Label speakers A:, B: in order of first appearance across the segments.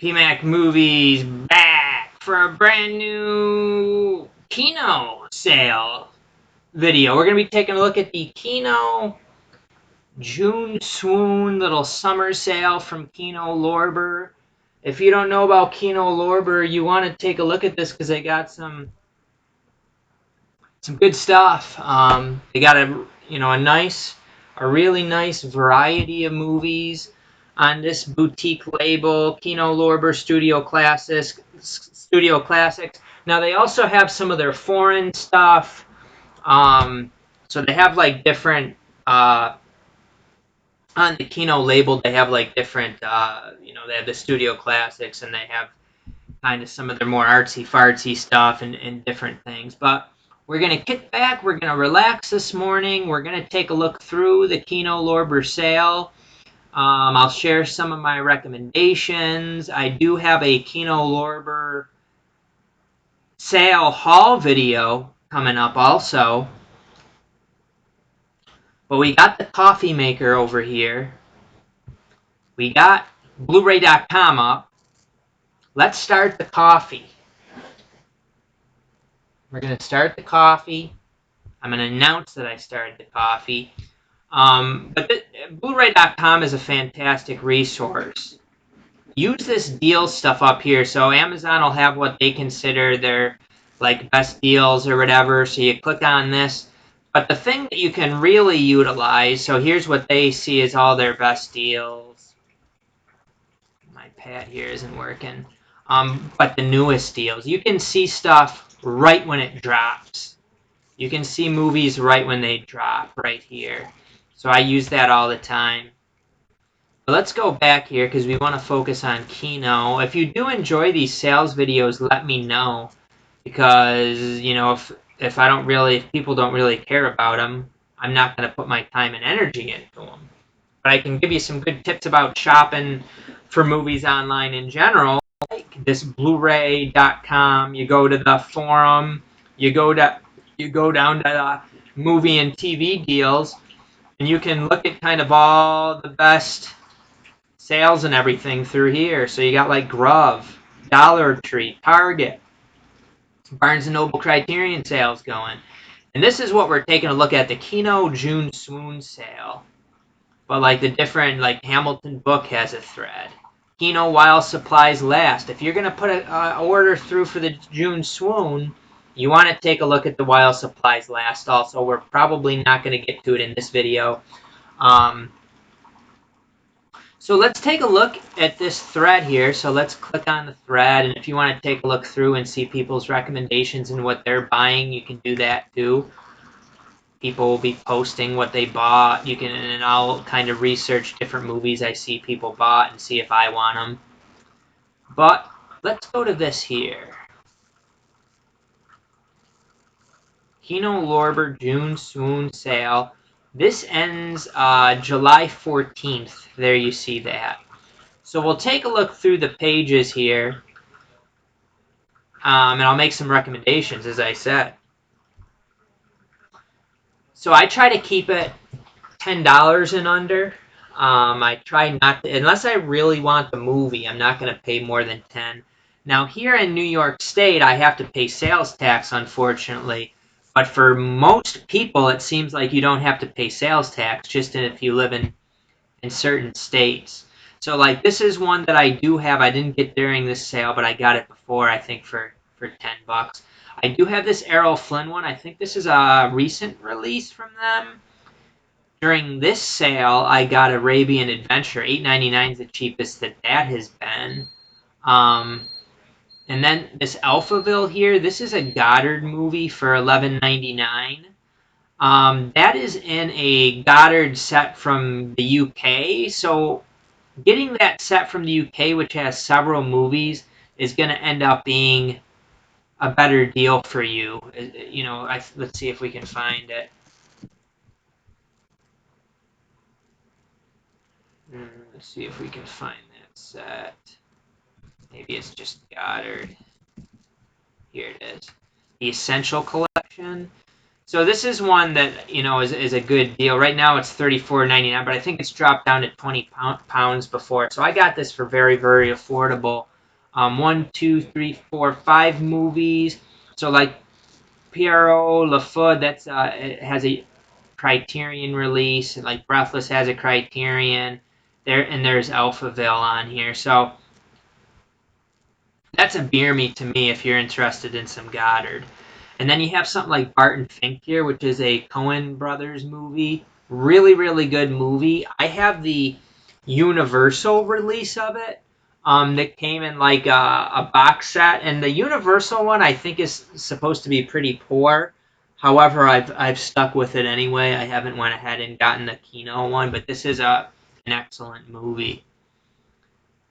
A: PMacMovies back for a brand new Kino sale video. We're going to be taking a look at the Kino June Swoon little summer sale from Kino Lorber. If you don't know about Kino Lorber, you want to take a look at this because they got some good stuff. They got a really nice variety of movies on this boutique label, Kino Lorber Studio Classics. Now they also have some of their foreign stuff. So they have like different on the Kino label. They have like different. They have the Studio Classics, and they have kind of some of their more artsy fartsy stuff and different things. But we're going to kick back. We're going to relax this morning. We're going to take a look through the Kino Lorber sale. I'll share some of my recommendations. I do have a Kino Lorber sale haul video coming up also. But we got the coffee maker over here. We got BluRaycom up. Let's start the coffee. We're going to start the coffee. I'm going to announce that I started the coffee. But BluRaycom is a fantastic resource. Use this deal stuff up here. So Amazon will have what they consider their like best deals or whatever. So you click on this. But the thing that you can really utilize, so here's what they see as all their best deals. My pad here isn't working. But the newest deals. You can see stuff right when it drops. You can see movies right when they drop right here. So I use that all the time. But let's go back here because we want to focus on Kino. If you do enjoy these sales videos, let me know. Because, if people don't really care about them, I'm not going to put my time and energy into them. But I can give you some good tips about shopping for movies online in general. Like this BluRay.com. You go to the forum. You go down to the movie and TV deals, and you can look at kind of all the best sales and everything through here. So you got like Grove, Dollar Tree, Target, Barnes & Noble Criterion sales going. And this is what we're taking a look at, the Kino June Swoon sale. But like the different, like Hamilton Book has a thread. Kino While Supplies Last. If you're going to put an order through for the June Swoon, you want to take a look at the While Supplies Last also. We're probably not going to get to it in this video. So let's take a look at this thread here. So let's click on the thread, and if you want to take a look through and see people's recommendations and what they're buying, you can do that too. People will be posting what they bought. And I'll kind of research different movies I see people bought and see if I want them. But let's go to this here. Kino Lorber June Swoon sale. This ends July 14th. There you see that. So we'll take a look through the pages here. And I'll make some recommendations, as I said. So I try to keep it $10 and under. I try not to, unless I really want the movie, I'm not going to pay more than $10. Now here in New York State, I have to pay sales tax, unfortunately. But for most people, it seems like you don't have to pay sales tax, just if you live in certain states. So like this is one that I do have. I didn't get during this sale, but I got it before, I think for $10. I do have this Errol Flynn one. I think this is a recent release from them. During this sale, I got Arabian Adventure. $8.99 is the cheapest that has been. And then this Alphaville here, this is a Goddard movie for $11.99. That is in a Goddard set from the UK. So getting that set from the UK, which has several movies, is going to end up being a better deal for you. Let's see if we can find it. Let's see if we can find that set. Maybe it's just Goddard. Here it is. The Essential Collection. So this is one that is a good deal. Right now it's $34.99, but I think it's dropped down to 20 pounds before. So I got this for very, very affordable. 1, 2, 3, 4, 5 movies. So like Pierrot, Le Fou, it has a Criterion release. And like Breathless has a Criterion. There's Alphaville on here. So that's a beer me to me if you're interested in some Goddard. And then you have something like Barton Fink here, which is a Coen Brothers movie. Really, really good movie. I have the Universal release of it that came in like a box set. And the Universal one I think is supposed to be pretty poor. However, I've stuck with it anyway. I haven't went ahead and gotten the Kino one, but this is an excellent movie.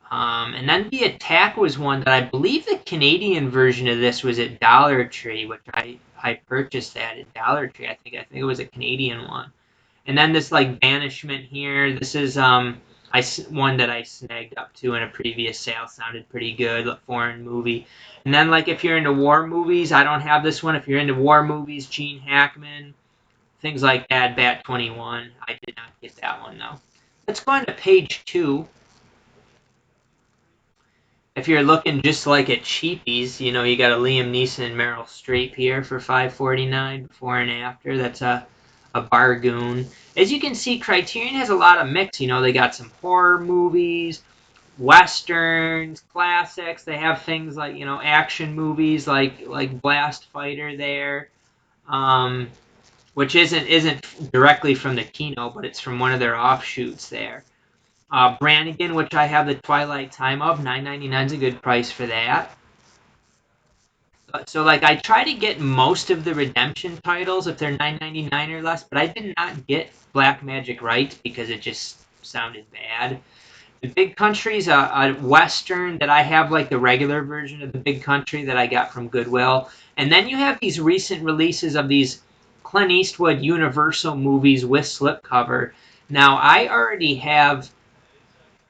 A: And then The Attack was one that I believe the Canadian version of this was at Dollar Tree, which I purchased that at Dollar Tree. I think it was a Canadian one. And then this like Banishment here. This is one that I snagged up to in a previous sale. Sounded pretty good, a foreign movie. And then like if you're into war movies, I don't have this one. If you're into war movies, Gene Hackman, things like that. Bat 21. I did not get that one though. Let's go on to page 2. If you're looking just like at cheapies, you got a Liam Neeson and Meryl Streep here for $5.49 before and after. That's a bargain. As you can see, Criterion has a lot of mix. They got some horror movies, westerns, classics. They have things like action movies like Blast Fighter there, which isn't directly from the Kino, but it's from one of their offshoots there. Brannigan, which I have the Twilight time of, $9.99 is a good price for that. So like I try to get most of the Redemption titles if they're $9.99 or less, but I did not get Black Magic Rights because it just sounded bad. The Big Country's a Western that I have like the regular version of the Big Country that I got from Goodwill. And then you have these recent releases of these Clint Eastwood Universal movies with slipcover. Now I already have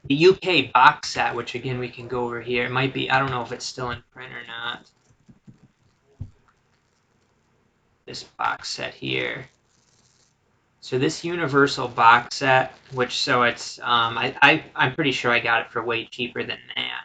A: the UK box set, which again we can go over here. It might be, I don't know if it's still in print or not. This box set here. So this Universal box set, I'm pretty sure I got it for way cheaper than that.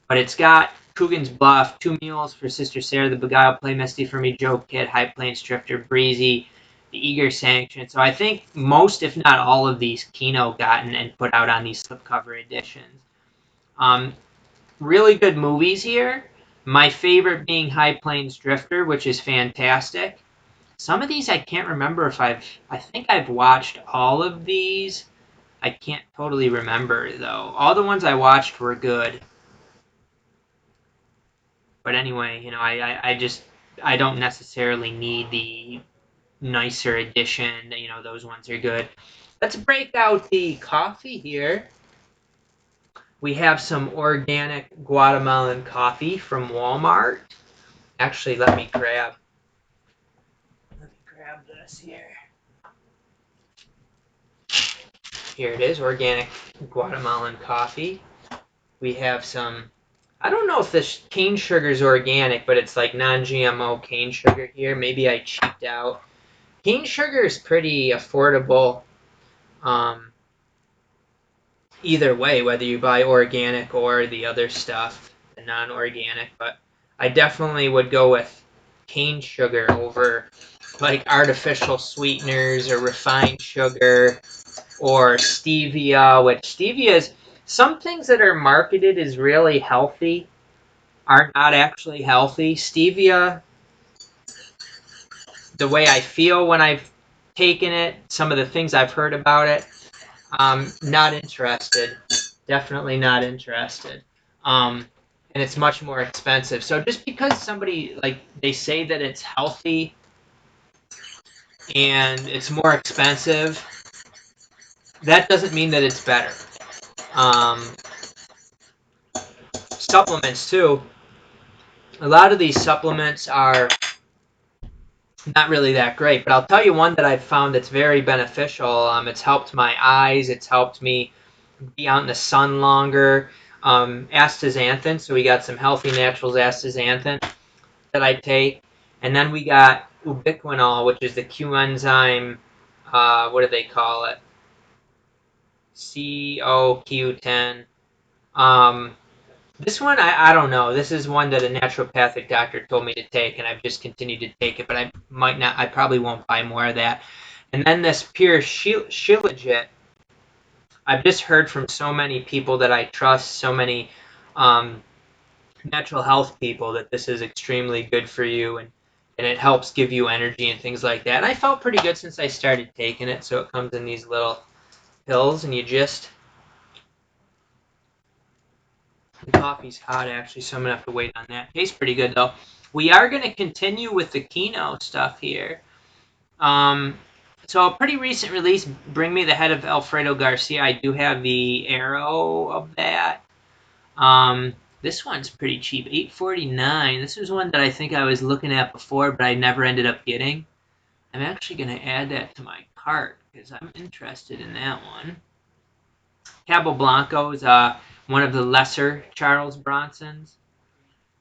A: But it's got Coogan's Bluff, Two Mules for Sister Sarah, The Beguile, Play Misty for Me, Joe Kid, High Plains Drifter, Breezy, The Eager Sanction. So I think most, if not all of these, Kino gotten and put out on these slipcover editions. Really good movies here. My favorite being High Plains Drifter, which is fantastic. Some of these I can't remember if I think I've watched all of these. I can't totally remember though. All the ones I watched were good. But anyway, I don't necessarily need the nicer edition. Those ones are good. Let's break out the coffee here. We have some organic Guatemalan coffee from Walmart. Actually, let me grab this here. Here it is, organic Guatemalan coffee. We have some, I don't know if this cane sugar is organic, but it's like non-GMO cane sugar here. Maybe I cheaped out. Cane sugar is pretty affordable either way, whether you buy organic or the other stuff, the non-organic. But I definitely would go with cane sugar over like artificial sweeteners or refined sugar or stevia, which stevia is, some things that are marketed as really healthy are not actually healthy. Stevia, the way I feel when I've taken it, some of the things I've heard about it, not interested. Definitely not interested. And it's much more expensive. So just because somebody, like, they say that it's healthy and it's more expensive, that doesn't mean that it's better. Supplements, too. A lot of these supplements are not really that great, but I'll tell you one that I've found that's very beneficial. It's helped my eyes. It's helped me be out in the sun longer. Astaxanthin, so we got some healthy naturals astaxanthin that I take. And then we got ubiquinol, which is the Q enzyme. What do they call it? COQ10. Um, this one, I don't know. This is one that a naturopathic doctor told me to take, and I've just continued to take it, but I might not, I probably won't buy more of that. And then this pure Shilajit, I've just heard from so many people that I trust, so many um, natural health people, that this is extremely good for you, and it helps give you energy and things like that. And I felt pretty good since I started taking it. So it comes in these little pills, and you just... The coffee's hot, actually, so I'm going to have to wait on that. Tastes pretty good, though. We are going to continue with the Kino stuff here. So a pretty recent release, Bring Me the Head of Alfredo Garcia. I do have the Arrow of that. This one's pretty cheap, $8.49. This was one that I think I was looking at before, but I never ended up getting. I'm actually going to add that to my cart because I'm interested in that one. Cabo Blanco is one of the lesser Charles Bronsons.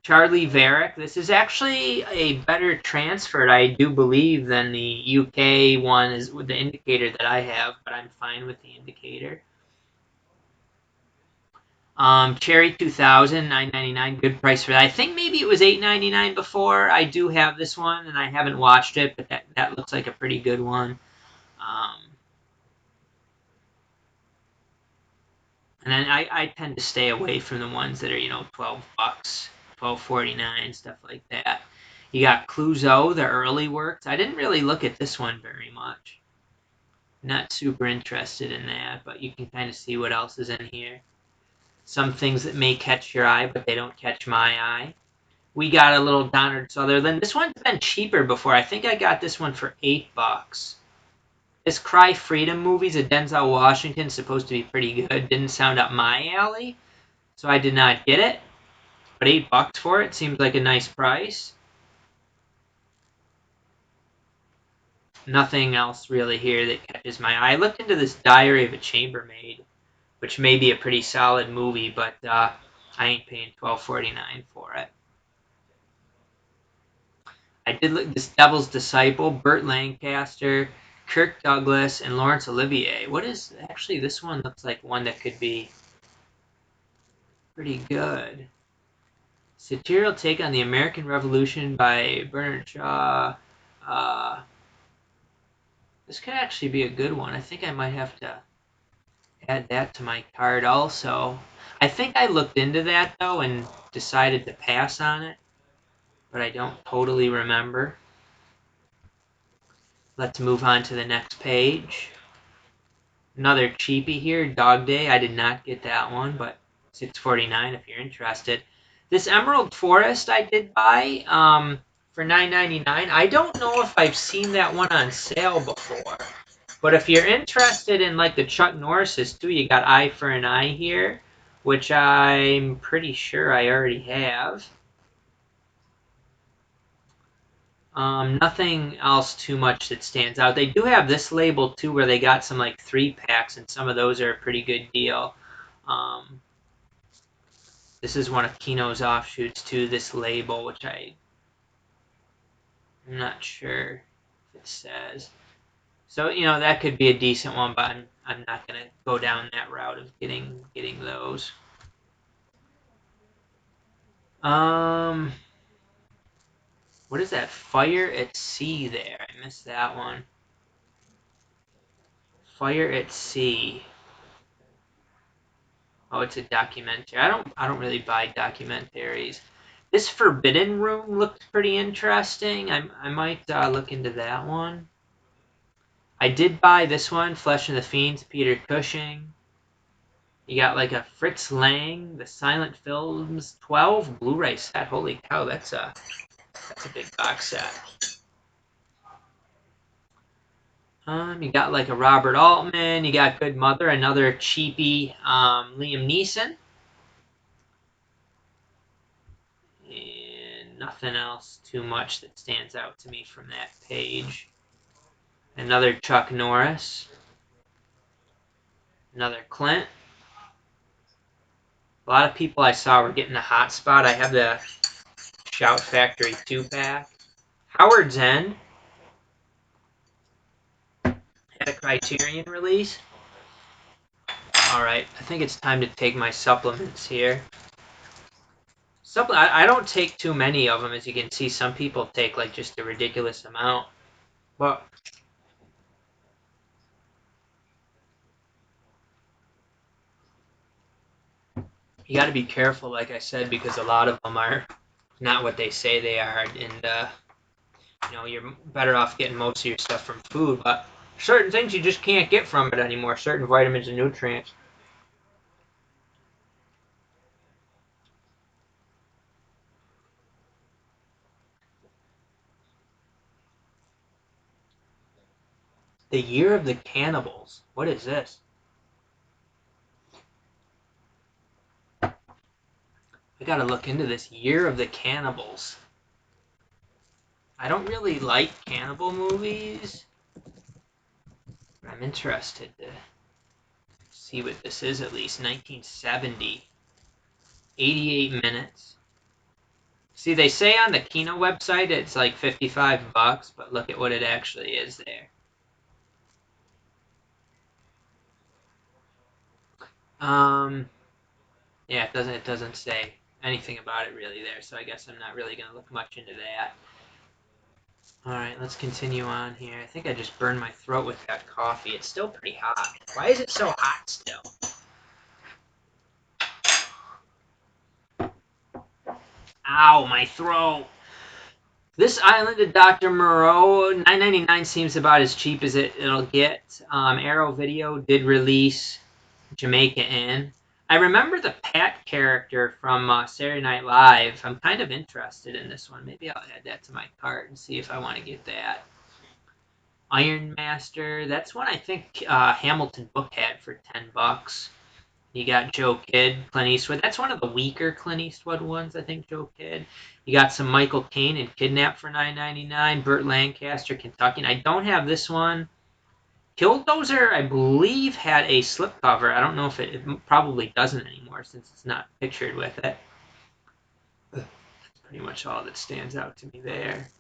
A: Charlie Varick. This is actually a better transfer, I do believe, than the UK one is with the indicator that I have, but I'm fine with the indicator. Cherry 2000, $9.99, good price for that. I think maybe it was $8.99 before. I do have this one, and I haven't watched it, but that looks like a pretty good one. And then I tend to stay away from the ones that are, 12 bucks, $12.49, stuff like that. You got Clouseau, the early works. I didn't really look at this one very much. Not super interested in that, but you can kind of see what else is in here. Some things that may catch your eye, but they don't catch my eye. We got a little Donald Sutherland. This one's been cheaper before. I think I got this one for $8. This Cry Freedom movies of Denzel Washington is supposed to be pretty good. Didn't sound up my alley, so I did not get it. But $8 for it seems like a nice price. Nothing else really here that catches my eye. I looked into this Diary of a Chambermaid, which may be a pretty solid movie, but I ain't paying $12.49 for it. I did look this Devil's Disciple, Burt Lancaster, Kirk Douglas, and Laurence Olivier. What is actually this one? Looks like one that could be pretty good. Satirical take on the American Revolution by Bernard Shaw. This could actually be a good one. I think I might have to add that to my card also. I think I looked into that, though, and decided to pass on it, but I don't totally remember. Let's move on to the next page. Another cheapie here, Dog Day. I did not get that one, but $6.49 if you're interested. This Emerald Forest I did buy for $9.99. I don't know if I've seen that one on sale before, but if you're interested in like the Chuck Norris's too, you got Eye for an Eye here, which I'm pretty sure I already have. Nothing else too much that stands out. They do have this label too, where they got some like 3-packs, and some of those are a pretty good deal. This is one of Kino's offshoots too. This label, which I'm not sure if it says. So that could be a decent one, but I'm not gonna go down that route of getting those. What is that? Fire at Sea there. I missed that one. Fire at Sea. Oh, it's a documentary. I don't really buy documentaries. This Forbidden Room looked pretty interesting. I might look into that one. I did buy this one, Flesh and the Fiends, Peter Cushing. You got like a Fritz Lang, the Silent Films 12 Blu-ray set. Holy cow, that's a big box set. You got like a Robert Altman. You got Good Mother, another cheapie Liam Neeson. And nothing else too much that stands out to me from that page. Another Chuck Norris. Another Clint. A lot of people I saw were getting the Hot Spot. I have the Shout Factory 2-pack. Howard's End. Criterion release. Alright, I think it's time to take my supplements here. I don't take too many of them, as you can see. Some people take like just a ridiculous amount. But you got to be careful, like I said, because a lot of them are not what they say they are, and you know, you're better off getting most of your stuff from food. But certain things you just can't get from it anymore. Certain vitamins and nutrients. The Year of the Cannibals. What is this? I gotta look into this. Year of the Cannibals. I don't really like cannibal movies, but I'm interested to see what this is at least. 1970. 88 minutes. See, they say on the Kino website it's like 55 bucks, but look at what it actually is there. Yeah, it doesn't say anything about it really there, so I guess I'm not really gonna look much into that. Alright, let's continue on here. I think I just burned my throat with that coffee. It's still pretty hot. Why is it so hot still? Ow, my throat! This Island of Dr. Moreau, $9.99 seems about as cheap as it'll get. Arrow Video did release Jamaica Inn. I remember the Pat character from Saturday Night Live. I'm kind of interested in this one. Maybe I'll add that to my cart and see if I want to get that. Iron Master. That's one I think Hamilton Book had for 10 bucks. You got Joe Kidd, Clint Eastwood. That's one of the weaker Clint Eastwood ones, I think, Joe Kidd. You got some Michael Caine and Kidnap for $9.99. Burt Lancaster, Kentucky. And I don't have this one. Killdozer, I believe, had a slipcover. I don't know if it probably doesn't anymore since it's not pictured with it. That's pretty much all that stands out to me there.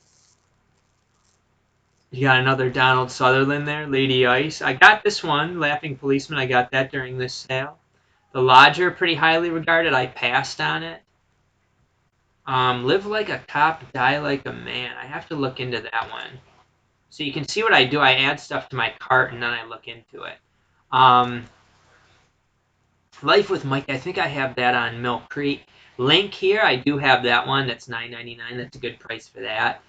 A: You got another Donald Sutherland there, Lady Ice. I got this one, Laughing Policeman. I got that during this sale. The Lodger, pretty highly regarded. I passed on it. Live Like a Cop, Die Like a Man. I have to look into that one. So you can see what I do. I add stuff to my cart and then I look into it. Life with Mike, I think I have that on Milk Creek. Link here, I do have that one. That's $9.99. That's a good price for that.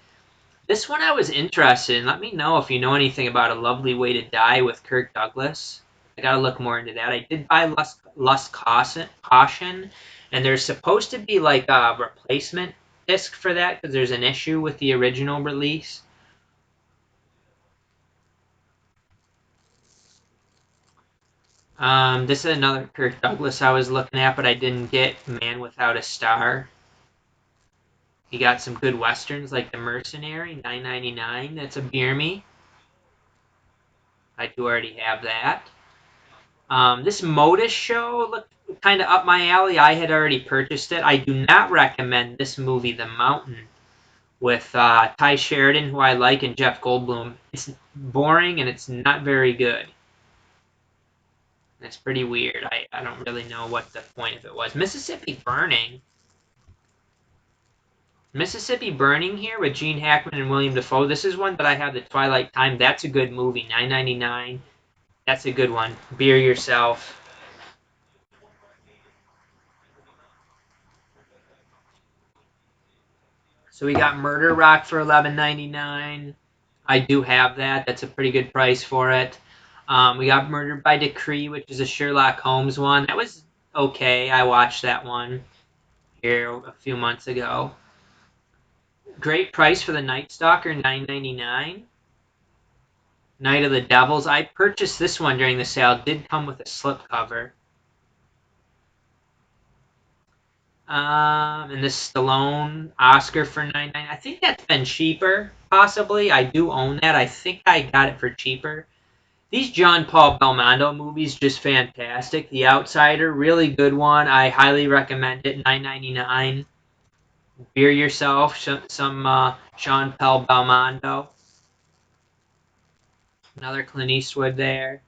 A: This one I was interested in. Let me know if you know anything about A Lovely Way to Die with Kirk Douglas. I gotta look more into that. I did buy Lust Caution, and there's supposed to be like a replacement disc for that because there's an issue with the original release. This is another Kirk Douglas I was looking at, but I didn't get. Man Without a Star. You got some good westerns like The Mercenary, $9.99. That's a beer me. I do already have that. This Modus show looked kind of up my alley. I had already purchased it. I do not recommend this movie, The Mountain, with Ty Sheridan, who I like, and Jeff Goldblum. It's boring and it's not very good. It's pretty weird. I don't really know what the point of it was. Mississippi Burning here with Gene Hackman and William Dafoe. This is one that I have the Twilight time. That's a good movie. $9.99. That's a good one. Beer yourself. So we got Murder Rock for $11.99. I do have that. That's a pretty good price for it. We got Murdered by Decree, which is a Sherlock Holmes one. That was okay. I watched that one here a few months ago. Great price for the Night Stalker, $9.99. Night of the Devils. I purchased this one during the sale. It did come with a slipcover. And this Stallone Oscar for $9.99. I think that's been cheaper, possibly. I do own that. I think I got it for cheaper. These John Paul Belmondo movies, just fantastic. The Outsider, really good one. I highly recommend it. $9.99. Beer yourself some Sean Paul Belmondo. Another Clint Eastwood there.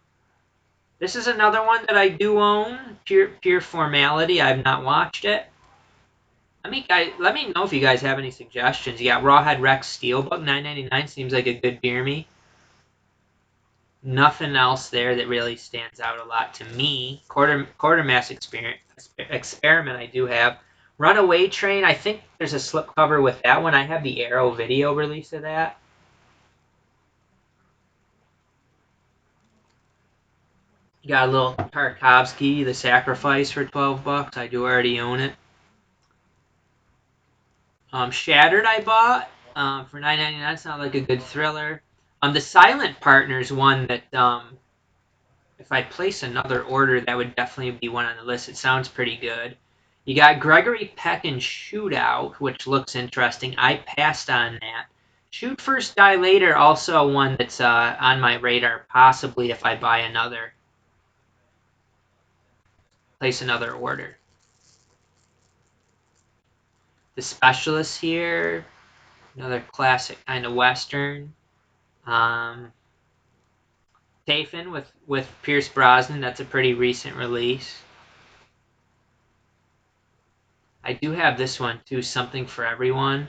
A: This is another one that I do own. Pure formality. I have not watched it. Let me know if you guys have any suggestions. You got Rawhead Rex Steelbook, $9.99. Seems like a good beer me. Nothing else there that really stands out a lot to me. Quartermass experiment I do have. Runaway Train, I think there's a slipcover with that one. I have the Arrow video release of that. You got a little Tarkovsky, The Sacrifice for $12. I do already own it. Shattered I bought for $9.99. Sounds like a good thriller. The Silent Partners one that if I place another order, that would definitely be one on the list. It sounds pretty good. You got Gregory Peck and Shootout, which looks interesting. I passed on that. Shoot First, Die Later, also one that's on my radar, possibly if I buy another. Place another order. The Specialist here, another classic kind of Western. Tafen with Pierce Brosnan, that's a pretty recent release. I do have this one too, Something for Everyone.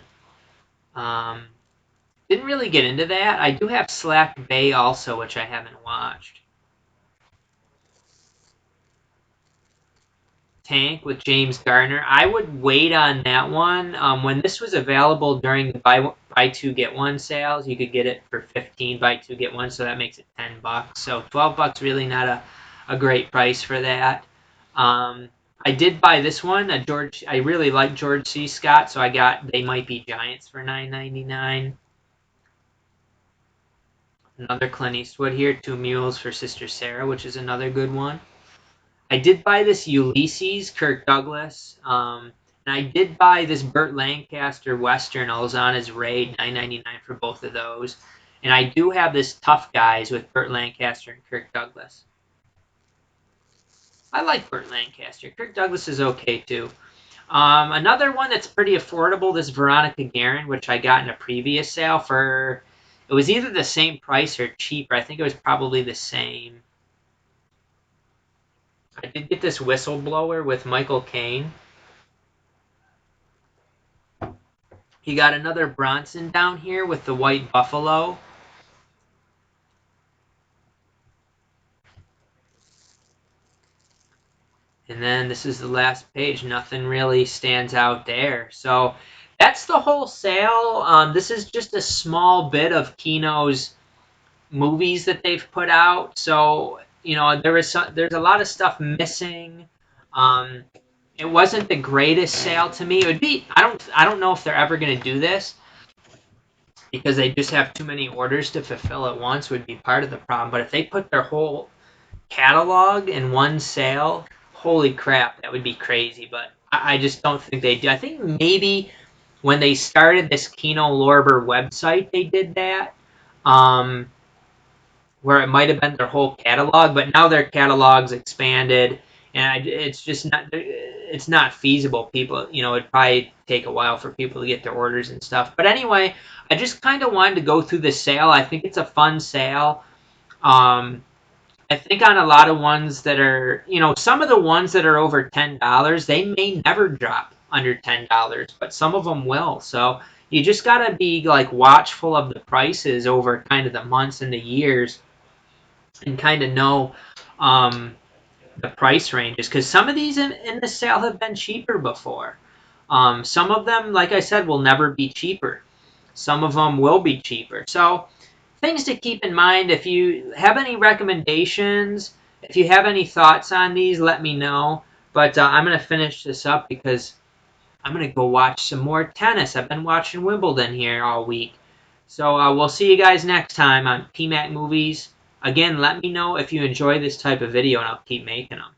A: Didn't really get into that. I do have Slack Bay also, which I haven't watched. Tank with James Garner. I would wait on that one. When this was available during the buy two get one sales, you could get it for 15 buy two get one, so that makes it $10. So $12 really not a great price for that. I did buy this one. I really like George C. Scott, so I got They Might Be Giants for $9.99. Another Clint Eastwood here, Two Mules for Sister Sarah, which is another good one. I did buy this Ulysses, Kirk Douglas, and I did buy this Burt Lancaster Western, Alzana's Raid, $9.99 for both of those. And I do have this Tough Guys with Burt Lancaster and Kirk Douglas. I like Burt Lancaster. Kirk Douglas is okay too. Another one that's pretty affordable, this Veronica Guerin, which I got in a previous sale for, it was either the same price or cheaper. I think it was probably the same. I did get this Whistleblower with Michael Caine. You got another Bronson down here with the White Buffalo. And then this is the last page. Nothing really stands out there. So that's the whole sale. This is just a small bit of Kino's movies that they've put out. So, you know, there's a lot of stuff missing. It wasn't the greatest sale to me. It would be, I don't know if they're ever going to do this because they just have too many orders to fulfill at once would be part of the problem. But if they put their whole catalog in one sale, holy crap, that would be crazy. But I just don't think they do. I think maybe when they started this Kino Lorber website, they did that. Where it might have been their whole catalog, but now their catalog's expanded, and it's just not feasible. People, you know, it'd probably take a while for people to get their orders and stuff. But anyway, I just kind of wanted to go through the sale. I think it's a fun sale. I think on a lot of ones that are, you know, some of the ones that are over $10, they may never drop under $10, but some of them will. So you just got to be like watchful of the prices over kind of the months and the years and kind of know the price ranges, because some of these in the sale have been cheaper before. Some of them, like I said, will never be cheaper. Some of them will be cheaper. So things to keep in mind. If you have any recommendations, if you have any thoughts on these, let me know. But I'm going to finish this up because I'm going to go watch some more tennis. I've been watching Wimbledon here all week. So we'll see you guys next time on PMacMovies. Again, let me know if you enjoy this type of video, and I'll keep making them.